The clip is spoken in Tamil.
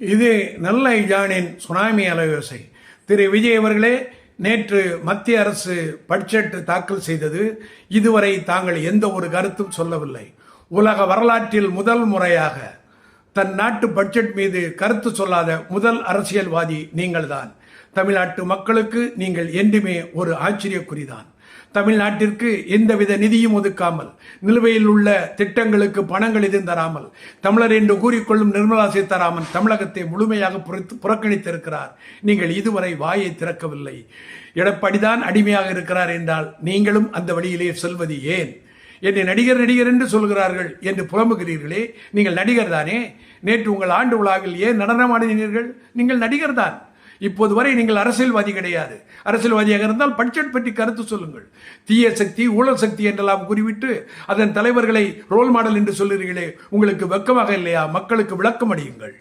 இது நல்ல ஜானின் சுனாமி அலையோசை. திரு விஜய் அவர்களே, நேற்று மத்திய அரசு பட்ஜெட் தாக்கல் செய்தது. இதுவரை தாங்கள் எந்த ஒரு கருத்தும் சொல்லவில்லை. உலக வரலாற்றில் முதல் முறையாக தன் நாட்டு பட்ஜெட் மீது கருத்து சொல்லாத முதல் அரசியல்வாதி நீங்கள்தான். தமிழ்நாட்டு மக்களுக்கு நீங்கள் என்றுமே ஒரு ஆச்சரியக்குறிதான். தமிழ்நாட்டிற்கு எந்தவித நிதியும் ஒதுக்காமல், நிலுவையில் உள்ள திட்டங்களுக்கு பணங்கள் எதுவும் தராமல், தமிழர் என்று கூறிக்கொள்ளும் நிர்மலா சீதாராமன் தமிழகத்தை முழுமையாக புறக்கணித்திருக்கிறார். நீங்கள் இதுவரை வாயை திறக்கவில்லை. எடப்பாடிதான் அடிமையாக இருக்கிறார் என்றால் நீங்களும் அந்த வழியிலே செல்வது ஏன்? என்னை நடிகர் என்று சொல்கிறார்கள் என்று புலம்புகிறீர்களே, நீங்கள் நடிகர் தானே? நேற்று உங்கள் ஆண்டு விழாவில் ஏன் நடனமாடினீர்கள்? நீங்கள் நடிகர் தான். இப்போது வரை நீங்கள் அரசியல்வாதி கிடையாது. அரசியல்வாதியாக இருந்தால் பட்ஜெட் பற்றி கருத்து சொல்லுங்கள். தீய சக்தி, ஊழல் சக்தி என்றெல்லாம் கூறிவிட்டு அதன் தலைவர்களை ரோல் மாடல் என்று சொல்லுகிறீர்களே, உங்களுக்கு வெட்கமாக இல்லையா? மக்களுக்கு விளக்கம் அளியுங்கள்.